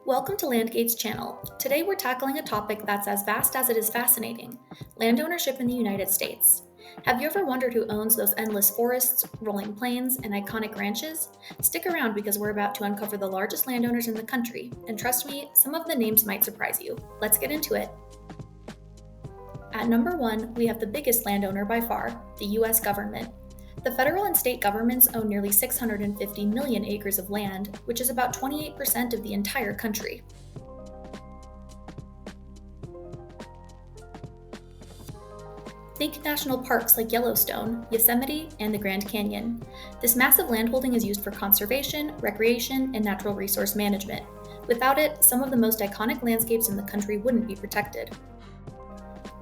Welcome to LandGate's channel. Today we're tackling a topic that's as vast as it is fascinating: land ownership in the United States. Have you ever wondered who owns those endless forests, rolling plains, and iconic ranches? Stick around because we're about to uncover the largest landowners in the country, and trust me, some of the names might surprise you. Let's get into it. At number 1, we have the biggest landowner by far, the US government. The federal and state governments own nearly 650 million acres of land, which is about 28% of the entire country. Think national parks like Yellowstone, Yosemite, and the Grand Canyon. This massive landholding is used for conservation, recreation, and natural resource management. Without it, some of the most iconic landscapes in the country wouldn't be protected.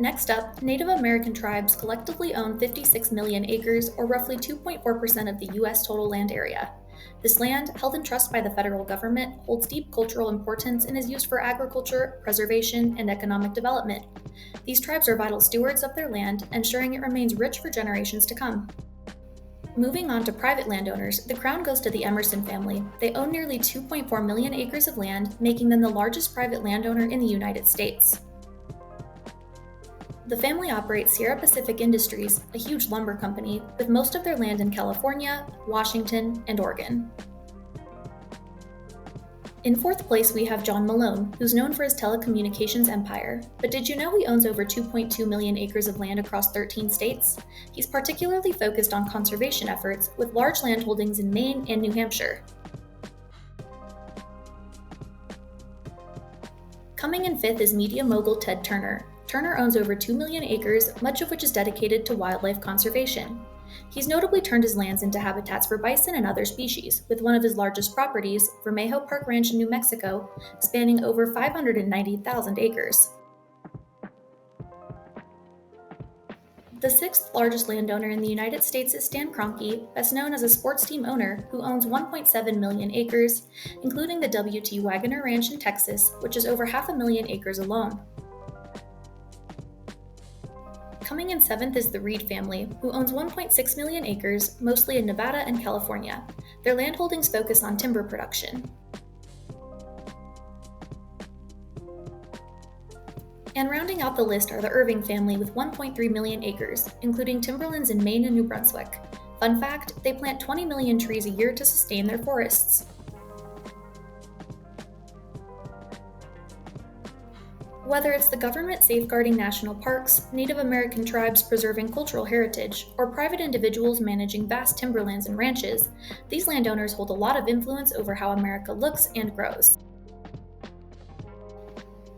Next up, Native American tribes collectively own 56 million acres, or roughly 2.4% of the U.S. total land area. This land, held in trust by the federal government, holds deep cultural importance and is used for agriculture, preservation, and economic development. These tribes are vital stewards of their land, ensuring it remains rich for generations to come. Moving on to private landowners, the crown goes to the Emmerson family. They own nearly 2.4 million acres of land, making them the largest private landowner in the United States. The family operates Sierra Pacific Industries, a huge lumber company, with most of their land in California, Washington, and Oregon. In fourth place, we have John Malone, who's known for his telecommunications empire. But did you know he owns over 2.2 million acres of land across 13 states? He's particularly focused on conservation efforts, with large land holdings in Maine and New Hampshire. Coming in fifth is media mogul Ted Turner. Turner owns over 2 million acres, much of which is dedicated to wildlife conservation. He's notably turned his lands into habitats for bison and other species, with one of his largest properties, Vermejo Park Ranch in New Mexico, spanning over 590,000 acres. The sixth largest landowner in the United States is Stan Kroenke, best known as a sports team owner who owns 1.7 million acres, including the W.T. Wagoner Ranch in Texas, which is over 500,000 acres alone. Coming in seventh is the Reed family, who owns 1.6 million acres, mostly in Nevada and California. Their land holdings focus on timber production. And rounding out the list are the Irving family with 1.3 million acres, including timberlands in Maine and New Brunswick. Fun fact, they plant 20 million trees a year to sustain their forests. Whether it's the government safeguarding national parks, Native American tribes preserving cultural heritage, or private individuals managing vast timberlands and ranches, these landowners hold a lot of influence over how America looks and grows.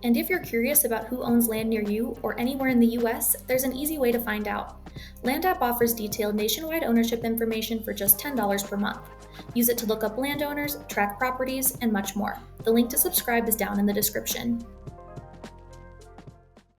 And if you're curious about who owns land near you or anywhere in the US, there's an easy way to find out. LandApp offers detailed nationwide ownership information for just $10 per month. Use it to look up landowners, track properties, and much more. The link to subscribe is down in the description.